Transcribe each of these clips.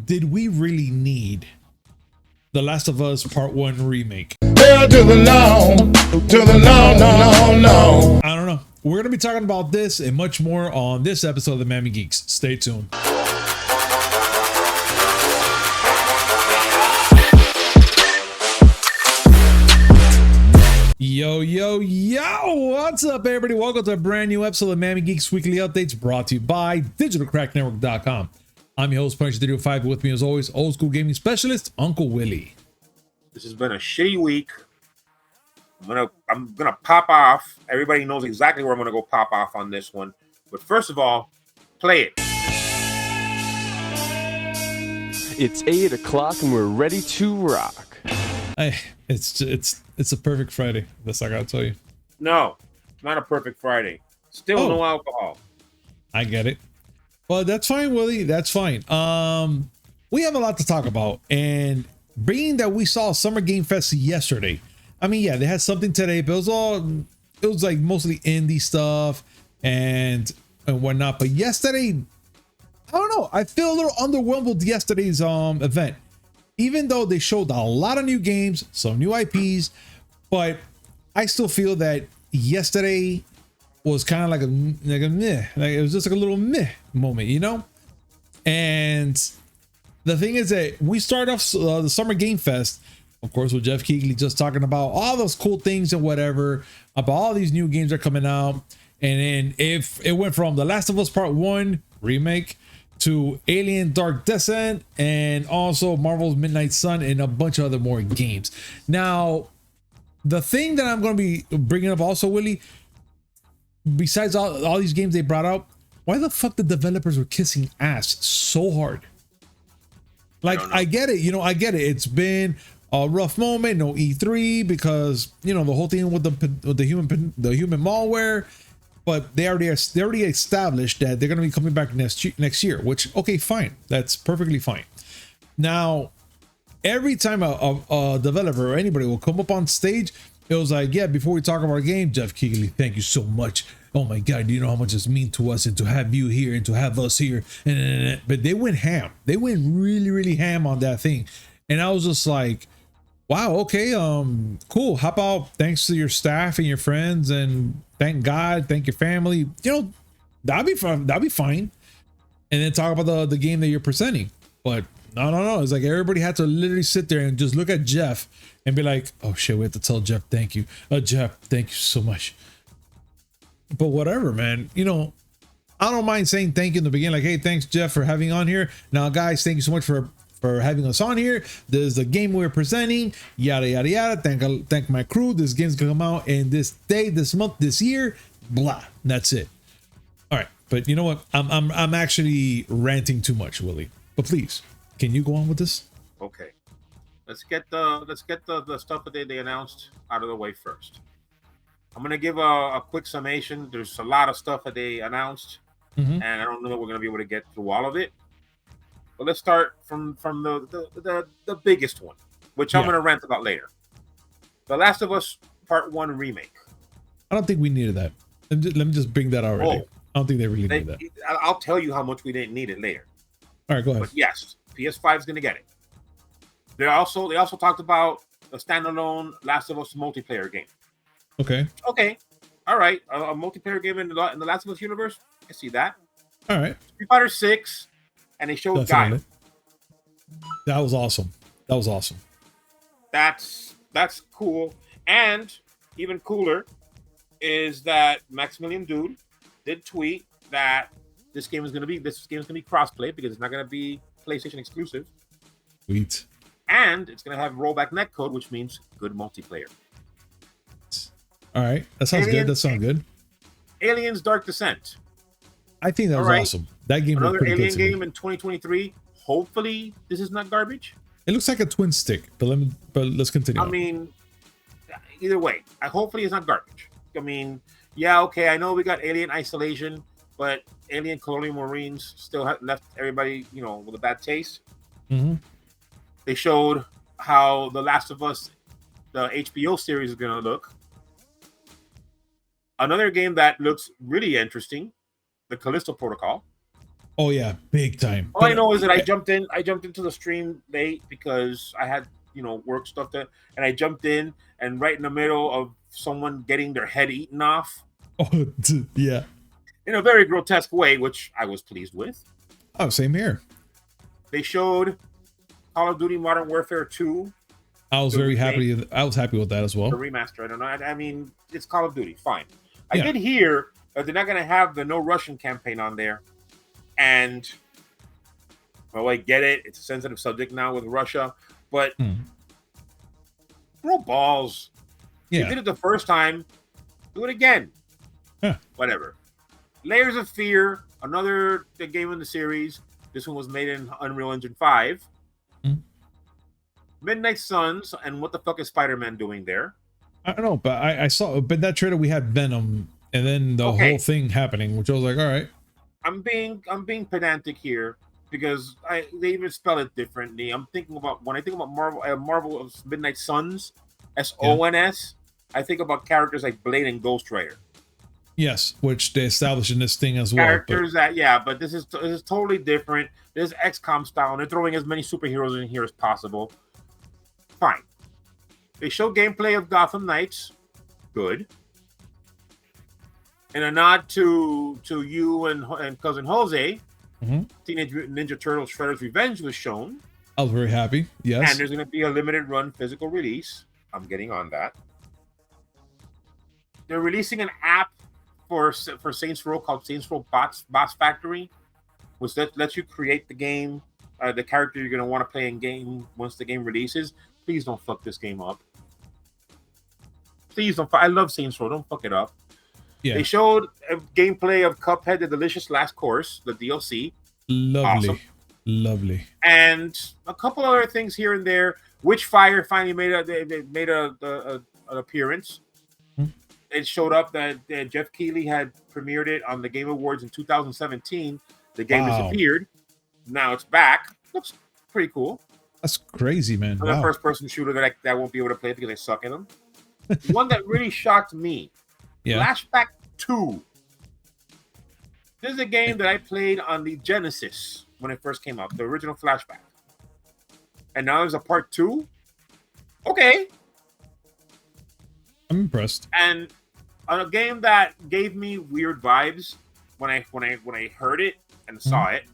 did we really need The Last of Us Part 1 remake? Hell to the no, no. I don't know. We're going to be talking about this and much more on this episode of the Miami Geeks. Stay tuned. Yo, what's up, everybody? Welcome to a brand new episode of Miami Geeks Weekly Updates, brought to you by digitalcracknetwork.com. I'm your host, Punch305. With me, as always, old school gaming specialist, Uncle Willie. This has been a shitty week. I'm gonna pop off. Everybody knows exactly where I'm gonna go pop off on this one. But first of all, play it. It's 8 o'clock and we're ready to rock. It's a perfect Friday. That's all I gotta tell you. No, it's not a perfect Friday. Still no alcohol. I get it. Well, that's fine, Willie. That's fine. We have a lot to talk about, and being that we saw Summer Game Fest yesterday, I mean, yeah, they had something today, but it was like mostly indie stuff and whatnot. But yesterday, I don't know. I feel a little underwhelmed with yesterday's event, even though they showed a lot of new games, some new IPs, but I still feel that yesterday was kind of like a meh, like it was just like a little meh moment, you know? And the thing is that we start off the Summer Game Fest, of course, with Jeff Keighley just talking about all those cool things and whatever, about all these new games that are coming out. And then if it went from The Last of Us Part 1 remake to Alien Dark Descent and also Marvel's Midnight Sun and a bunch of other more games. Now, the thing that I'm going to be bringing up also, Willie, besides all these games they brought out, why the fuck the developers were kissing ass so hard? Like, I get it, I get it. It's been a rough moment, no E3 because the whole thing with the human malware, but they already established that they're going to be coming back next year, which, okay, fine, that's perfectly fine. Now, every time a developer or anybody will come up on stage, it was like, yeah, before we talk about our game, Jeff Keighley, thank you so much. Oh my God, do you know how much it's mean to us and to have you here and to have us here? But they went ham. They went really, really ham on that thing. And I was just like, wow, okay, cool. How about thanks to your staff and your friends and thank God, thank your family. That'd be fun. That'd be fine. And then talk about the game that you're presenting. But no. It's like everybody had to literally sit there and just look at Jeff and be like, oh shit, we have to tell Jeff thank you. Jeff, thank you so much. But whatever, man. I don't mind saying thank you in the beginning. Like, hey, thanks, Jeff, for having on here. Now, guys, thank you so much for having us on here. This is the game we're presenting. Yada, yada, yada. Thank my crew. This game's going to come out in this day, this month, this year. Blah. That's it. All right. But you know what? I'm actually ranting too much, Willie. But please, can you go on with this? Okay. Let's get the stuff that they announced out of the way first. I'm gonna give a quick summation. There's a lot of stuff that they announced, and I don't know that we're gonna be able to get through all of it. But let's start from the biggest one, which I'm gonna rant about later. The Last of Us Part 1 remake. I don't think we needed that. Let me just bring that out already. I don't think they really needed that. I'll tell you how much we didn't need it later. All right, go ahead. But yes, PS5 is gonna get it. They also talked about a standalone Last of Us multiplayer game. Okay. All right. A multiplayer game in the Last of Us universe. I see that. All right. Street Fighter 6, and they showed Gaia. That was awesome. That's cool. And even cooler is that Maximilian Dude did tweet that this game is gonna be crossplay because it's not gonna be PlayStation exclusive. Sweet. And it's gonna have rollback netcode, which means good multiplayer. All right, that sounds good. That sounds good. Aliens Dark Descent. I think that was awesome. That game was pretty Alien good game in 2023. Hopefully, this is not garbage. It looks like a twin stick, but let's continue. I mean, either way, hopefully it's not garbage. I mean, yeah, okay, I know we got Alien Isolation, but Alien Colonial Marines still left everybody, with a bad taste. They showed how The Last of Us, the HBO series, is going to look. Another game that looks really interesting, the Callisto Protocol. Oh yeah, big time. All I know is that I jumped into the stream late because I had, work stuff and I jumped in and right in the middle of someone getting their head eaten off. Oh yeah. In a very grotesque way, which I was pleased with. Oh, same here. They showed Call of Duty Modern Warfare 2. I was very happy. I was happy with that as well. The remaster. I don't know. I mean, it's Call of Duty. Fine. I did hear that they're not going to have the No Russian campaign on there. And, well, I get it. It's a sensitive subject now with Russia. But throw balls. Yeah. You did it the first time. Do it again. Huh. Whatever. Layers of Fear. Another game in the series. This one was made in Unreal Engine 5. Midnight Suns, and what the fuck is Spider-Man doing there? I don't know, but I saw, but that trailer we had Venom, and then the whole thing happening, which I was like, all right. I'm being pedantic here because they even spell it differently. I'm thinking about when I think about Marvel's Midnight Suns, SONS. I think about characters like Blade and Ghost Rider. Yes, which they established in this thing as well. Characters but this is totally different. This is XCOM style, and they're throwing as many superheroes in here as possible. Fine. They show gameplay of Gotham Knights. Good. And a nod to you and cousin Jose. Teenage Mutant Ninja Turtles Shredder's Revenge was shown. I was very happy. Yes. And there's going to be a limited run physical release. I'm getting on that. They're releasing an app for Saints Row called Saints Row Boss Factory, which lets you create the game, the character you're going to want to play in game once the game releases. Please don't fuck this game up. Please don't. I love Saints Row. Don't fuck it up. Yeah. They showed a gameplay of Cuphead: The Delicious Last Course, the DLC. Lovely, awesome. Lovely. And a couple other things here and there. Witchfire finally made an appearance. It showed up that Jeff Keighley had premiered it on the Game Awards in 2017. The game disappeared. Now it's back. Looks pretty cool. That's crazy, man. Another first-person shooter that won't be able to play because I suck at them. One that really shocked me. Flashback 2. This is a game that I played on the Genesis when it first came out, the original Flashback. And now there's a part 2. Okay. I'm impressed. And a game that gave me weird vibes when I heard it and saw it.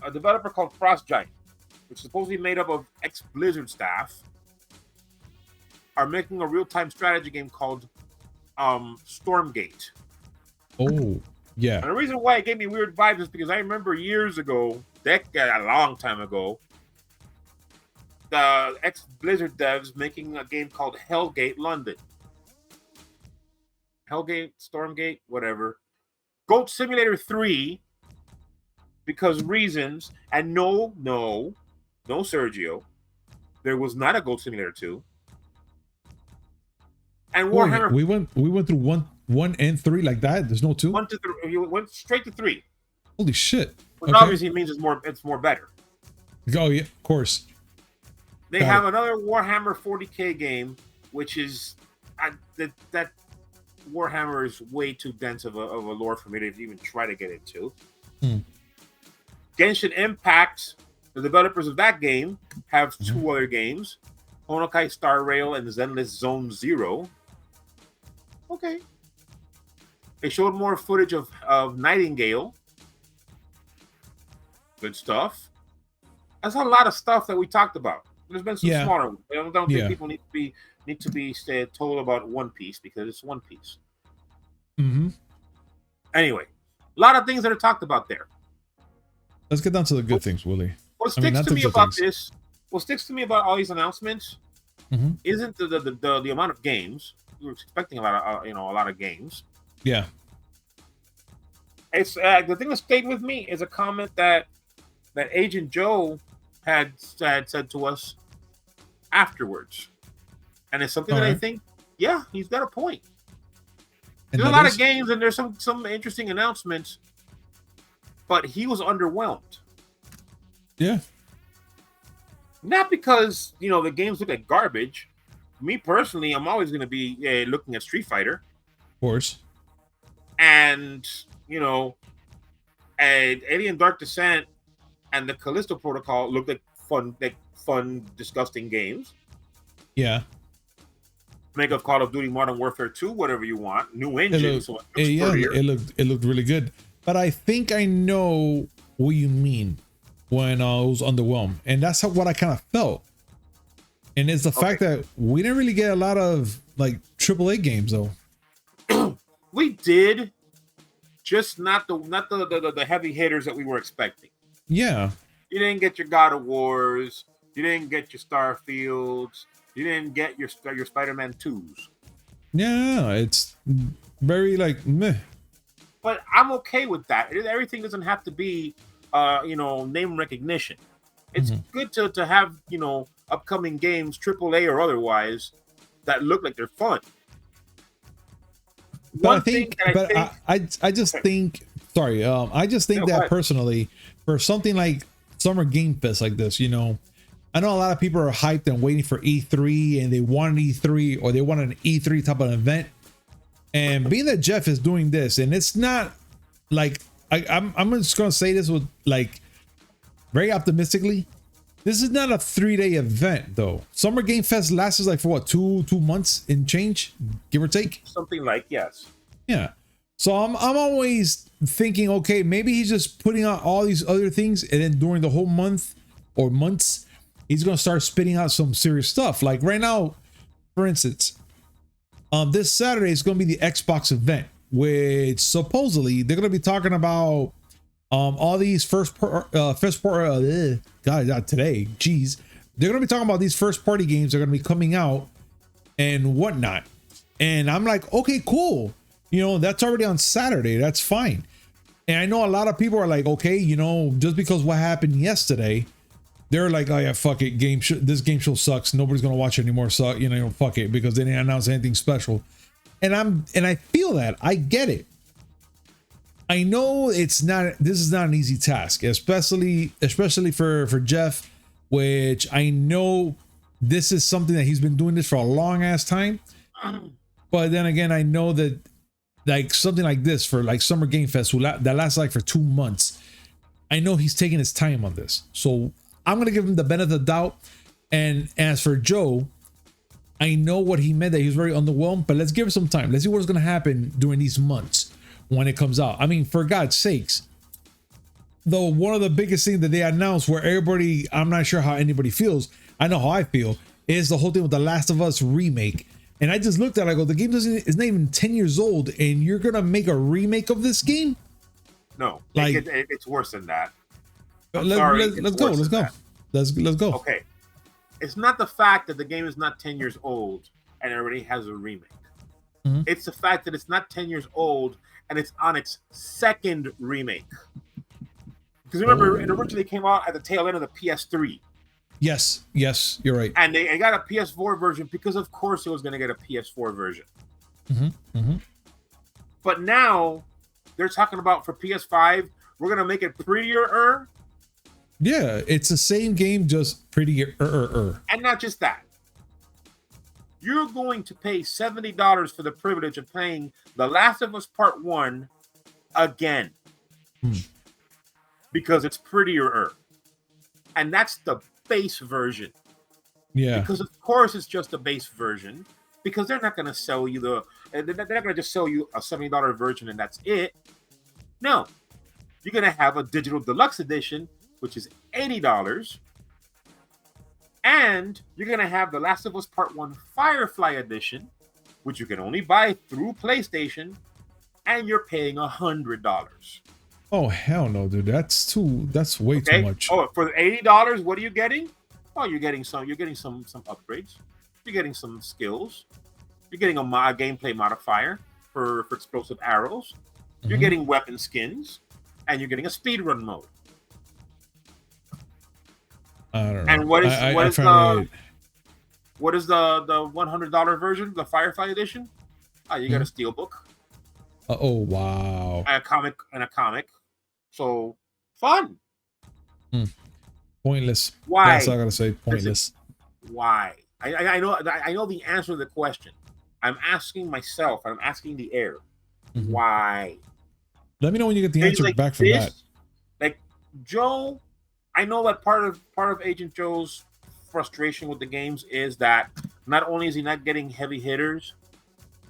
A developer called Frostgiant, which is supposedly made up of ex-Blizzard staff, are making a real-time strategy game called Stormgate. Oh, yeah. And the reason why it gave me weird vibes is because I remember years ago, a long time ago, the ex-Blizzard devs making a game called Hellgate London. Hellgate, Stormgate, whatever. Goat Simulator 3, because reasons, and no, Sergio, there was not a Goat Simulator 2. And Warhammer. We went through one and 3 like that. There's no 2. 1 to 3. You went straight to 3. Holy shit! Which obviously means it's more better. Oh yeah, of course. They have another Warhammer 40K game, which is that Warhammer is way too dense of a lore for me to even try to get into. Genshin Impact, the developers of that game, have 2 other games, Honkai Star Rail and Zenless Zone Zero. Okay. They showed more footage of Nightingale. Good stuff. That's a lot of stuff that we talked about. There's been some smaller ones. I don't think people need to be told about One Piece because it's One Piece. Anyway, a lot of things that are talked about there. Let's get down to the good things, Willie. What sticks to me about this? What sticks to me about all these announcements isn't the amount of games. We were expecting a lot of games. Yeah. It's the thing that stayed with me is a comment that Agent Joe had said to us afterwards, and it's something that I think, he's got a point. There's a lot of games and there's some interesting announcements, but he was underwhelmed. Yeah. Not because the games look like garbage. Me personally, I'm always going to be looking at Street Fighter, of course, and And Alien Dark Descent and the Callisto Protocol look like fun, disgusting games. Yeah. Make of Call of Duty Modern Warfare 2, whatever you want. New engine, so it looks it looked really good. But I think I know what you mean when it was underwhelmed, and that's what I kind of felt. And it's the fact that we didn't really get a lot of like AAA games though. We did, just not the heavy hitters that we were expecting. Yeah. You didn't get your God of Wars. You didn't get your Starfields. You didn't get your Spider-Man 2s. Yeah, it's very like meh. But I'm okay with that. Everything doesn't have to be, name recognition. It's good to have, upcoming games, AAA or otherwise, that look like they're fun. But I just think that personally, for something like Summer Game Fest like this, I know a lot of people are hyped and waiting for E3 and they want an E3 or they want an E3 type of event. And being that Jeff is doing this, and it's not like I'm just gonna say this with like very optimistically. This is not a 3-day event though. Summer Game Fest lasts like for what, two months in change, give or take. Something like, yes. Yeah. So I'm always thinking, okay, maybe he's just putting out all these other things, and then during the whole month or months, he's gonna start spitting out some serious stuff. Like right now, for instance, this Saturday is gonna be the Xbox event, which supposedly they're gonna be talking about all these first party today. Geez, they're gonna be talking about these first party games that are gonna be coming out and whatnot. And I'm like, okay, cool. That's already on Saturday. That's fine. And I know a lot of people are like, okay, just because what happened yesterday, they're like, oh yeah, fuck it. This game show sucks. Nobody's gonna watch it anymore. So fuck it, because they didn't announce anything special. And I feel that. I get it. I know this is not an easy task, especially for Jeff, which I know this is something that he's been doing this for a long ass time. But then again, I know that like something like this for like Summer Game Fest that lasts like for 2 months. I know he's taking his time on this. So I'm going to give him the benefit of the doubt. And as for Joe, I know what he meant, that he was very underwhelmed, but let's give it some time. Let's see what's going to happen during these months when it comes out. I mean, for God's sakes, though, one of the biggest things that they announced where everybody, I'm not sure how anybody feels, I know how I feel, is the whole thing with the Last of Us remake. And I just looked at it, I go, the game is not even 10 years old, and you're going to make a remake of this game? No, like it's worse than that. Let's go. Okay. It's not the fact that the game is not 10 years old and it already has a remake. It's the fact that it's not 10 years old and it's on its second remake. Because remember, it originally came out at the tail end of the PS3. Yes, you're right. And they got a PS4 version because, of course, it was going to get a PS4 version. But now they're talking about for PS5, we're going to make it prettier. Yeah, it's the same game, just prettier. And not just that. You're going to pay $70 for the privilege of playing The Last of Us Part 1 again. Because it's prettier. And that's the base version. Yeah. Because of course it's just a base version. Because they're not going to sell you they're not going to just sell you a $70 version and that's it. No. You're going to have a digital deluxe edition, which is $80. And you're going to have The Last of Us Part 1 Firefly Edition, which you can only buy through PlayStation, and you're paying $100. Oh, hell no, dude. That's way too much. Oh, for $80, what are you getting? Oh, you're getting some upgrades. You're getting some skills. You're getting a gameplay modifier for explosive arrows. You're getting weapon skins, and you're getting a speedrun mode. I don't know. And what is the $100 version, the Firefly Edition? Oh, you got a steelbook. Oh wow! And a comic. So fun. Pointless. Why? That's all I gotta say. Pointless. Why? I know the answer to the question. I'm asking myself. I'm asking the air. Why? Let me know when you get the answer back from that. Joe, I know that part of Agent Joe's frustration with the games is that not only is he not getting heavy hitters,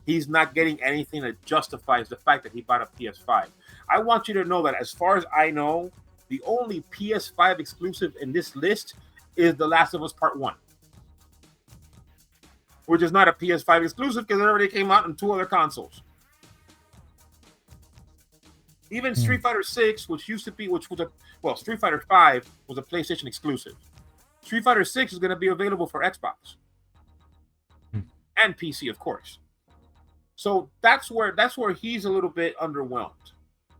he's not getting anything that justifies the fact that he bought a PS5. I want you to know that, as far as I know, the only PS5 exclusive in this list is The Last of Us Part 1, which is not a PS5 exclusive because it already came out on 2 other consoles. Even Street Fighter 6, Street Fighter 5 was a PlayStation exclusive. Street Fighter 6 is going to be available for Xbox and PC, of course. So that's where he's a little bit underwhelmed.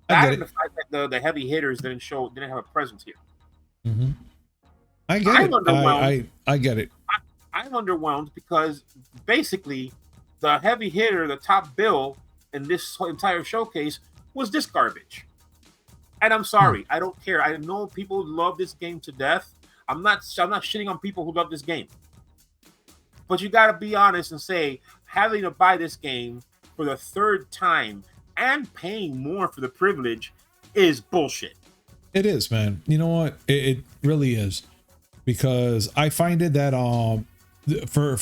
That and the fact that the heavy hitters didn't have a presence here. Mm-hmm. I get it. I get it. I'm underwhelmed because basically the heavy hitter, the top bill in this entire showcase was this garbage. And I'm sorry, I don't care. I know people love this game to death. I'm not shitting on people who love this game. But you got to be honest and say, having to buy this game for the 3rd time and paying more for the privilege is bullshit. It is, man. You know what? It really is. Because I find it that for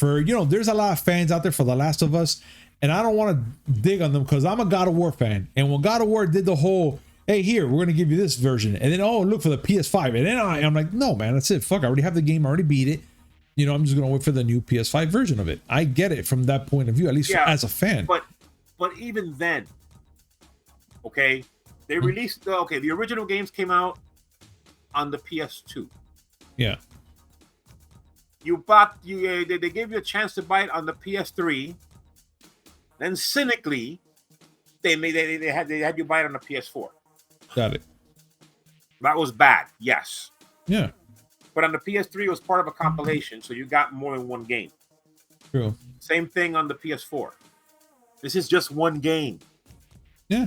there's a lot of fans out there for The Last of Us, and I don't want to dig on them because I'm a God of War fan. And when God of War did the whole, hey, here, we're going to give you this version, and then, oh, look for the PS5. And then I'm like, no, man, that's it. Fuck, I already have the game. I already beat it. I'm just going to wait for the new PS5 version of it. I get it from that point of view, at least as a fan. But even then, okay, they released, the original games came out on the PS2. Yeah. They gave you a chance to buy it on the PS3. Then cynically, they had you buy it on the PS4. Got it. That was bad, yes. Yeah. But on the PS3, it was part of a compilation, so you got more than one game. True. Same thing on the PS4. This is just one game. Yeah.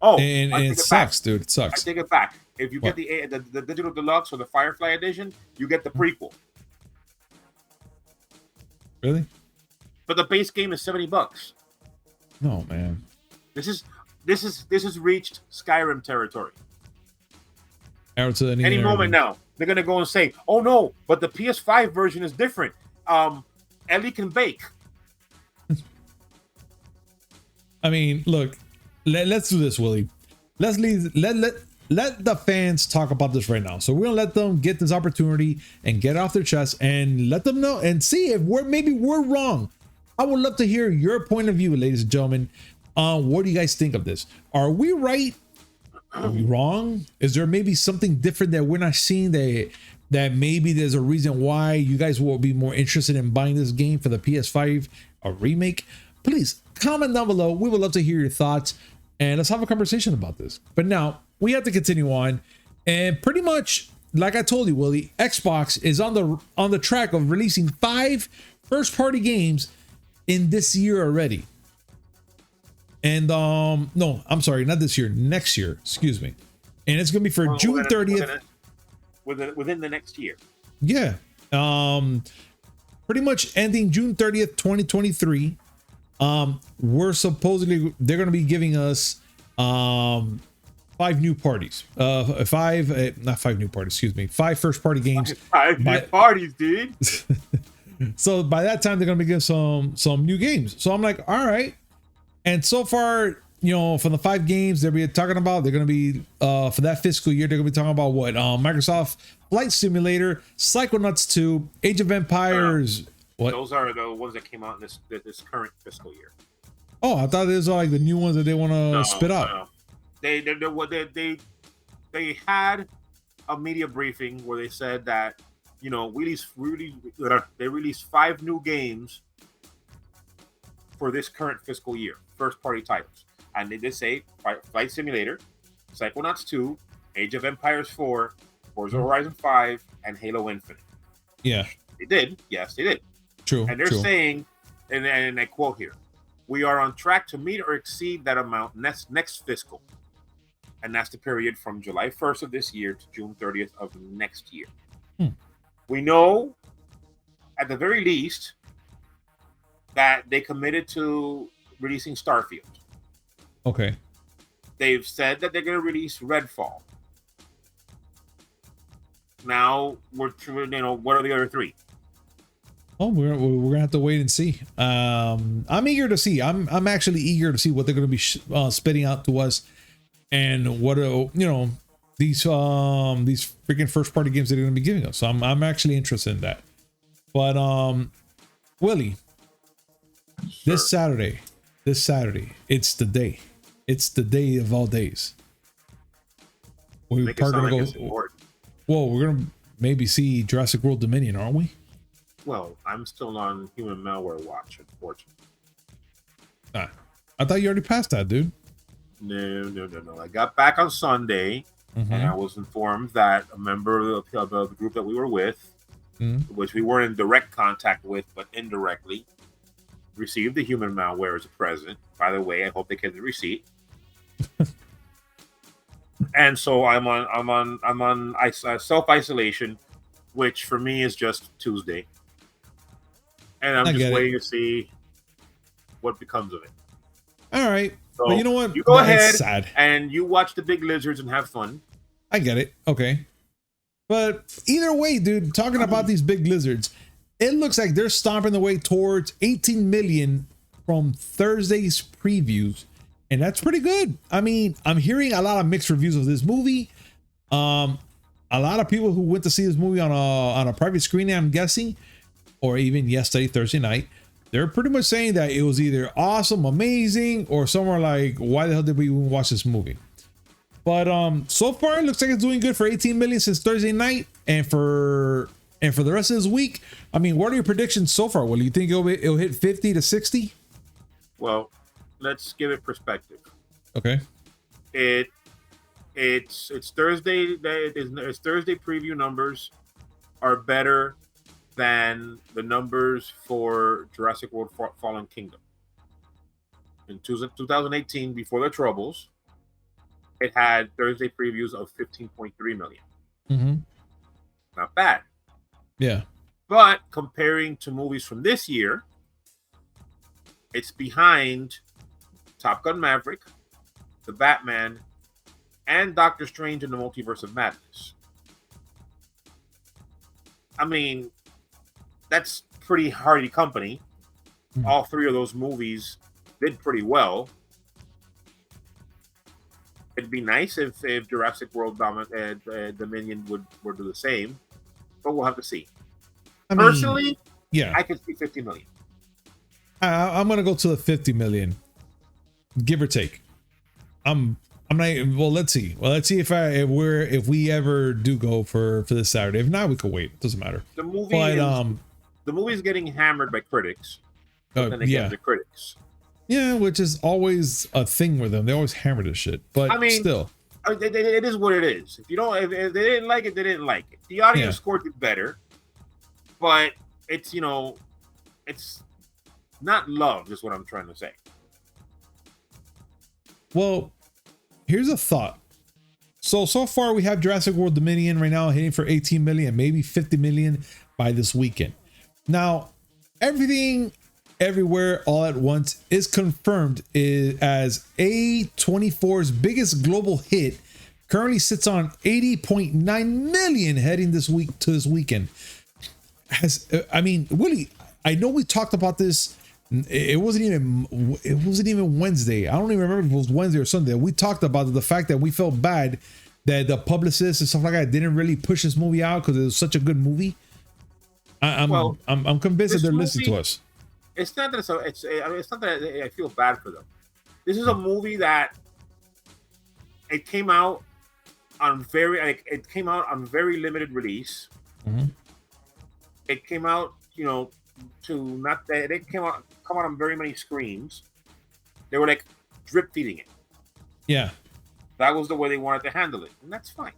Oh, and it sucks, dude. It sucks. I take it back. If you get the Digital Deluxe or the Firefly Edition, you get the prequel. Really? But the base game is $70. No, man. This has reached Skyrim territory. Any moment now, they're gonna go and say, "Oh no, but the PS5 version is different." Ellie can bake. I mean, look, let's do this, Willie. Let the fans talk about this right now. So we're gonna let them get this opportunity and get it off their chest and let them know and see if we're wrong. I would love to hear your point of view, ladies and gentlemen. What do you guys think of this? Are we right? Are we wrong? Is there maybe something different that we're not seeing that maybe there's a reason why you guys will be more interested in buying this game for the PS5 or remake? Please comment down below. We would love to hear your thoughts and let's have a conversation about this. But now we have to continue on, and pretty much like I told you, Willie, Xbox is on the track of releasing 5 first-party games in this year already. And no, I'm sorry, not this year, next year, excuse me. And it's gonna be for June 30th. Within the next year. Yeah. Pretty much ending June 30th, 2023. They're gonna be giving us 5 new parties. 5 first party games. 5 new parties, dude. So by that time they're gonna be giving some new games. So I'm like, all right. And so far, from the 5 games they're talking about, they're going to be for that fiscal year, they're going to be talking about what? Microsoft Flight Simulator, Psychonauts 2, Age of Empires. What? Those are the ones that came out in this current fiscal year. Oh, I thought these are like the new ones that they want to spit out. No. They had a media briefing where they said that they released 5 new games for this current fiscal year, first party titles. And they did say Flight Simulator, Psychonauts 2, Age of Empires 4, Forza Horizon 5, and Halo Infinite. Yeah. They did. Yes, they did. True. And they're saying, and I quote here, "We are on track to meet or exceed that amount next fiscal." And that's the period from July 1st of this year to June 30th of next year. We know, at the very least, that they committed to releasing Starfield. Okay. They've said that they're going to release Redfall. now what are the other three? Oh, we're gonna have to wait and see. I'm eager to see. I'm actually eager to see what they're gonna be spitting out to us, and what these freaking first party games that they're gonna be giving us. So I'm actually interested in that. But Willie, Sure. this Saturday, it's the day. It's the day of all days. We're Make it sound probably like gonna it's go. important. Well, we're gonna maybe see Jurassic World Dominion, aren't we? Well, I'm still on human malware watch, unfortunately. Nah, I thought you already passed that, dude. No. I got back on Sunday, and I was informed that a member of the group that we were with, which we weren't in direct contact with, but indirectly, received the human malware as a present. By the way, I hope they get the receipt. And so I'm on self-isolation, which for me is just Tuesday, and I'm just waiting to see what becomes of it. All right. So but you know what? You go That's ahead sad. and you watch the big lizards and have fun. I get it. Okay. But either way, dude, talking about these big lizards, it looks like they're stomping the way towards 18 million from Thursday's previews. And that's pretty good. I mean, I'm hearing a lot of mixed reviews of this movie. A lot of people who went to see this movie on a private screening, I'm guessing, or even yesterday, Thursday night, they're pretty much saying that it was either awesome, amazing, or somewhere like, why the hell did we even watch this movie? But so far it looks like it's doing good for 18 million since Thursday night, and for the rest of this week. I mean, what are your predictions so far? Well, you think it'll hit 50 to 60? Well, let's give it perspective. Okay. It's Thursday. It's Thursday preview numbers are better than the numbers for Jurassic World Fallen Kingdom. In 2018, before the troubles, it had Thursday previews of 15.3 million. Mm-hmm. Not bad. Yeah. But comparing to movies from this year, it's behind Top Gun Maverick, The Batman, and Doctor Strange in the Multiverse of Madness. I mean, that's pretty hardy company. All three of those movies did pretty well. It'd be nice if Jurassic World Dominion would do the same, but we'll have to see. Personally, yeah, I could see 50 million. I'm gonna go to the 50 million, give or take. I'm not. Well, let's see. If we ever do go for this Saturday. If not, we could wait. It doesn't matter. The movie's getting hammered by critics. But then again, the critics. Yeah, which is always a thing with them. They always hammer this shit. But I mean, still, it is what it is. If they didn't like it, they didn't like it. The audience scored it better, but it's it's not love. Is what I'm trying to say. Well, here's a thought. So far we have Jurassic World Dominion right now hitting for 18 million, maybe 50 million by this weekend. Now, everything, everywhere, all at once is confirmed as A24's biggest global hit. Currently sits on 80.9 million heading this weekend. Willie, I know we talked about this. It wasn't even Wednesday. I don't even remember if it was Wednesday or Sunday. We talked about the fact that we felt bad that the publicists and stuff like that didn't really push this movie out because it was such a good movie. I'm convinced that they're listening to us. It's not that it's not that I feel bad for them. This is a movie that it came out on very limited release. Mm-hmm. It came out, it come out on very many screens. They were like drip feeding it. Yeah. That was the way they wanted to handle it. And that's fine.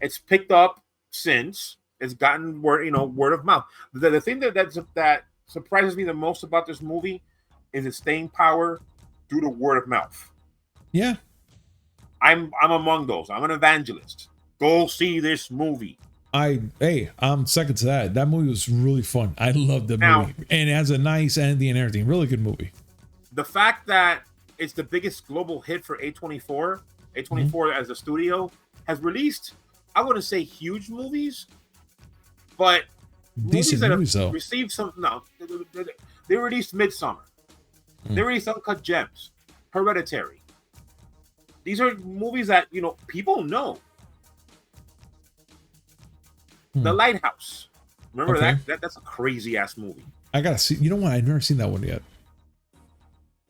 It's picked up since. It's gotten word of mouth. The thing that surprises me the most about this movie is its staying power due to word of mouth. Yeah. I'm among those. I'm an evangelist. Go see this movie. I'm second to that. That movie was really fun. I loved the movie. And it has a nice ending and everything. Really good movie. The fact that it's the biggest global hit for A24 as a studio, has released I wouldn't say huge movies, but Decent movies though. Received some. No, they released Midsummer. They released Uncut Gems, Hereditary. These are movies that people know. The Lighthouse. Remember that's a crazy ass movie. I gotta see. You know what? I've never seen that one yet.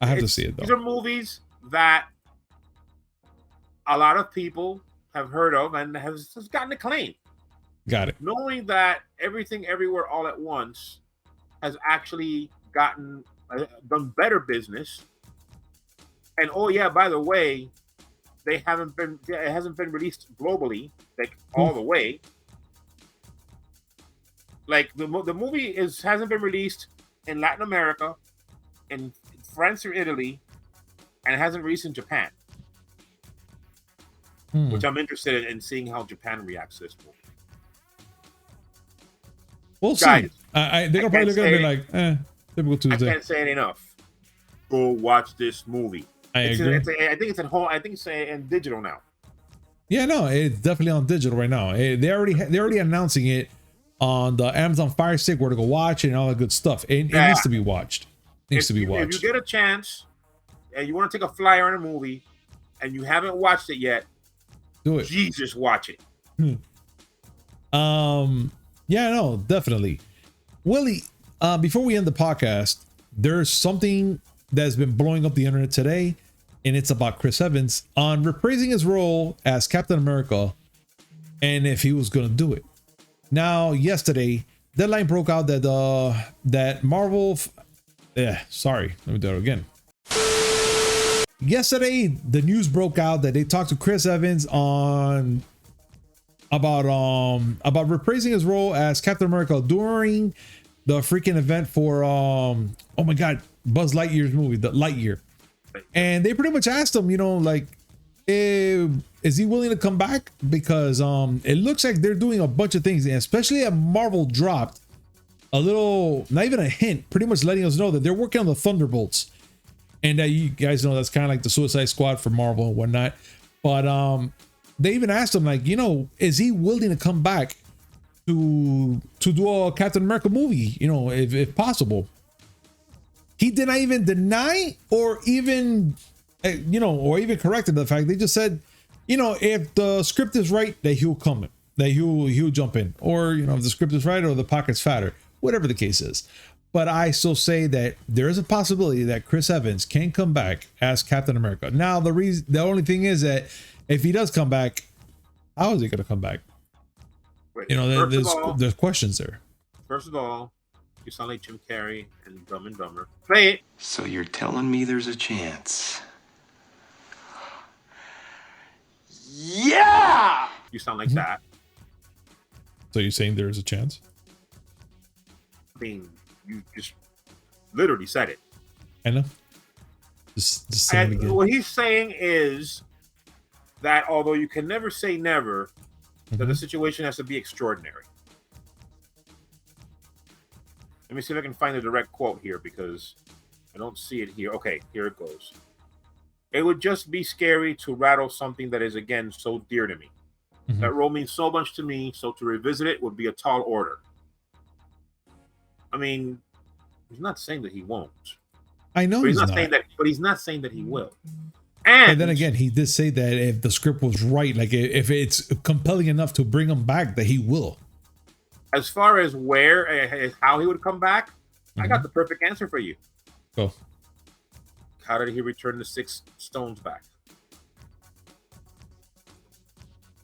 I have to see it though. These are movies that a lot of people have heard of and has gotten acclaim. Got it. Knowing that Everything Everywhere All at Once has actually done better business. And oh yeah, by the way, it hasn't been released globally, like all the way. Like the movie hasn't been released in Latin America, in France or Italy, and it hasn't released in Japan. Which I'm interested in seeing how Japan reacts to this movie. We'll see. They're probably gonna be like, typical Tuesday. I can't say it enough. Go watch this movie. I agree. I think it's at home. I think it's in digital now. Yeah, no, it's definitely on digital right now. They're already announcing it on the Amazon Fire Stick where to go watch it and all that good stuff. It needs to be watched. If you get a chance and you want to take a flyer on a movie and you haven't watched it yet, do it. Jesus, watch it. Yeah, no, definitely. Willie, before we end the podcast, there's something that's been blowing up the internet today, and it's about Chris Evans on reprising his role as Captain America and if he was going to do it. Now, yesterday, deadline broke out that Marvel... sorry, let me do it again. Yesterday, the news broke out that they talked to Chris Evans on about reprising his role as Captain America during the freaking event for oh my god, Buzz Lightyear's movie, the Lightyear. And they pretty much asked him, like, is he willing to come back? Because it looks like they're doing a bunch of things, and especially at Marvel dropped a little, not even a hint, pretty much letting us know that they're working on the Thunderbolts. And you guys know that's kind of like the Suicide Squad for Marvel and whatnot. But they even asked him, like, is he willing to come back to do a Captain America movie, if possible? He did not even deny or even corrected the fact. They just said, if the script is right, that he'll come in, that he'll jump in, or if the script is right or the pocket's fatter, whatever the case is. But I still say that there is a possibility that Chris Evans can come back as Captain America. Now, the only thing is that if he does come back, how is he going to come back? Wait, there's questions there. First of all, you sound like Jim Carrey and Dumb and Dumber. Play it. So you're telling me there's a chance? Yeah! You sound like that. So you're saying there's a chance? I mean, you just literally said it. I know. Just say it again. What he's saying is that although you can never say never, that the situation has to be extraordinary. Let me see if I can find the direct quote here because I don't see it here. Okay, here it goes. It would just be scary to rattle something that is, again, so dear to me. That role means so much to me, so to revisit it would be a tall order. I mean, he's not saying that he won't. I know he's not saying that, but he's not saying that he will. And then again, he did say that if the script was right, like if it's compelling enough to bring him back, that he will. As far as how he would come back, I got the perfect answer for you. Go. How did he return the 6 stones back?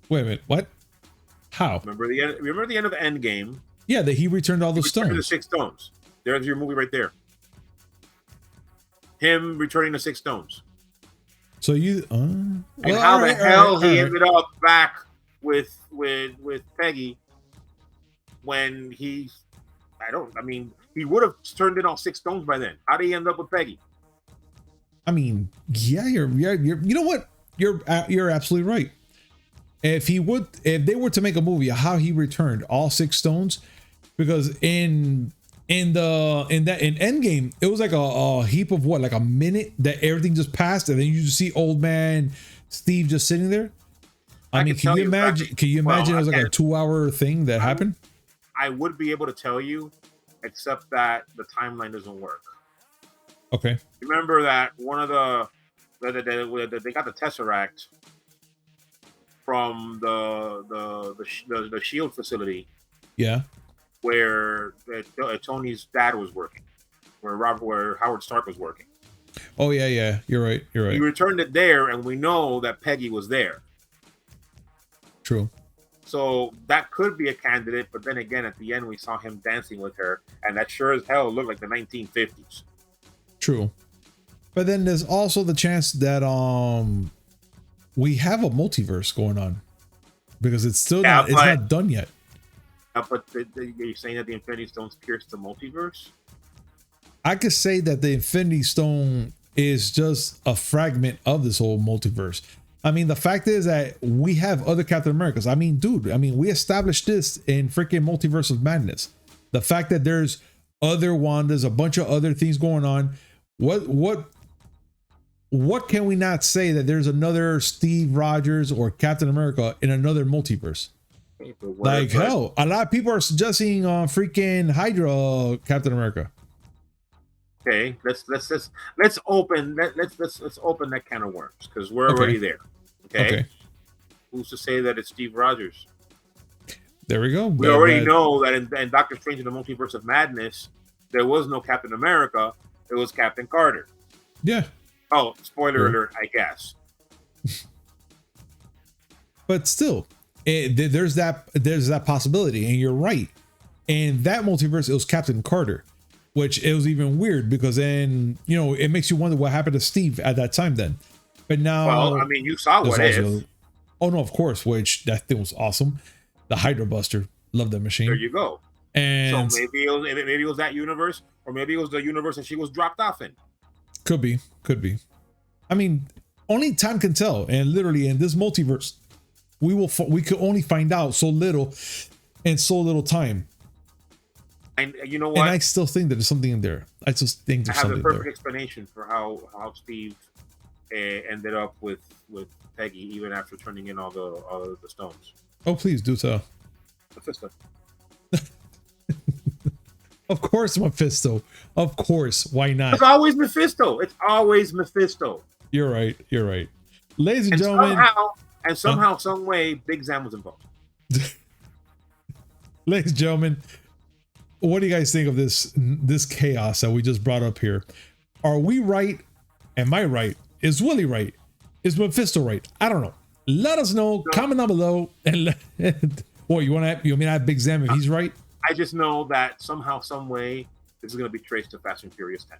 Wait a minute, what? How? Remember the end of Endgame? Yeah, that he returned all the stones. The 6 stones. There's your movie right there. Him returning the 6 stones. So you and how the hell he ended up back with Peggy when he would have turned in all 6 stones by then. How did he end up with Peggy? I mean, yeah, you're you know what? You're absolutely right. If they were to make a movie of how he returned all 6 stones, because in Endgame, it was like a heap of like a minute that everything just passed, and then you just see old man Steve just sitting there. I mean, can you imagine? Exactly. Can you imagine it was like a 2-hour thing that happened? I would be able to tell you, except that the timeline doesn't work. Okay. Remember that one of they got the Tesseract from the Shield facility. Yeah. Where Tony's dad was working, where Howard Stark was working. Oh yeah. You're right. He returned it there, and we know that Peggy was there. True. So that could be a candidate, but then again, at the end, we saw him dancing with her, and that sure as hell looked like the 1950s. True. But then there's also the chance that we have a multiverse going on, because it's still not done yet. But you're saying that the Infinity Stones pierce the multiverse? I could say that the Infinity Stone is just a fragment of this whole multiverse. I mean, the fact is that we have other Captain Americas. I mean, dude, we established this in freaking Multiverse of Madness. The fact that there's other Wandas, a bunch of other things going on. What can we not say that there's another Steve Rogers or Captain America in another multiverse? Like hell, a lot of people are suggesting freaking Hydra Captain America. Okay, let's open that can of worms, because we're already there. Okay. Who's to say that it's Steve Rogers? There we go. We already know that in Doctor Strange in the Multiverse of Madness, there was no Captain America. It was Captain Carter. Yeah. Oh, spoiler alert, I guess. But still, there's that possibility, and you're right. In that multiverse, it was Captain Carter, which it was even weird, because then it makes you wonder what happened to Steve at that time. Then, but now, well, I mean, you saw what if. Oh no, of course. Which that thing was awesome. The Hydra Buster, love that machine. There you go. And so maybe it was that universe, or maybe it was the universe that she was dropped off in. Could be. I mean, only time can tell. And literally in this multiverse, we could only find out so little in so little time. And you know what? And I still think that there's something in there. I just think there's something there. I have a perfect explanation for how Steve ended up with Peggy, even after turning in all the stones. Oh, please do so. Mephisto. Of course, Mephisto. Of course. Why not? It's always Mephisto. You're right. Ladies and gentlemen. Somehow, some way, Big Zam was involved. Ladies and gentlemen, what do you guys think of this chaos that we just brought up here? Are we right? Am I right? Is Willie right? Is Mephisto right? I don't know. Let us know. Comment down below. And what you want me to have Big Zam if he's right? I just know that somehow, some way, this is going to be traced to Fast and Furious 10.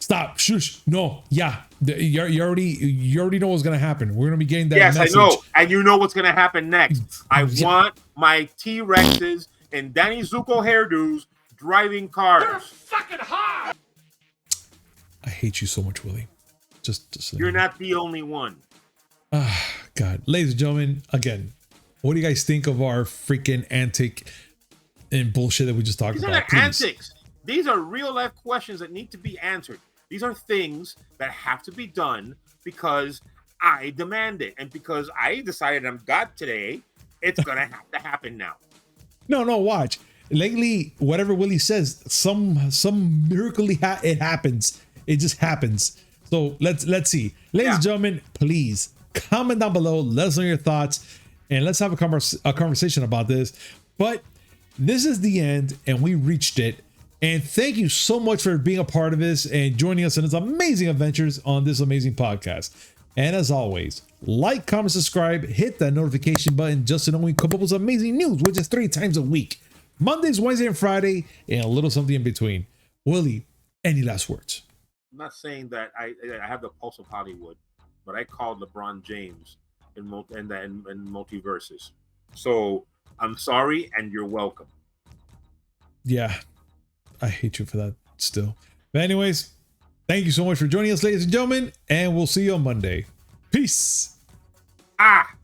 Stop. Shush. No. Yeah. You already know what's going to happen. We're going to be getting that message. I know. And you know what's going to happen next. I want my T-Rexes and Danny Zuko hairdos driving cars. They're fucking hot. I hate you so much, Willie. Just You're not the only one. God. Ladies and gentlemen, again, what do you guys think of our freaking antic and bullshit that we just talked about? These are antics. These are real life questions that need to be answered. These are things that have to be done because I demand it. And because I decided I'm God today, it's going to have to happen now. No, watch. Lately, whatever Willie says, some miraculously it happens. It just happens. So let's see. Ladies and gentlemen, please comment down below. Let us know your thoughts. And let's have a conversation about this. But this is the end, and we reached it. And thank you so much for being a part of this and joining us in this amazing adventures on this amazing podcast. And as always, like, comment, subscribe, hit that notification button just so we come up with amazing news, which is 3 times a week. Mondays, Wednesday, and Friday, and a little something in between. Willie, any last words? I'm not saying that I have the pulse of Hollywood, but I called LeBron James in multiverses. So I'm sorry, and you're welcome. Yeah, I hate you for that still. But anyways, thank you so much for joining us, ladies and gentlemen, and we'll see you on Monday. Peace. Ah!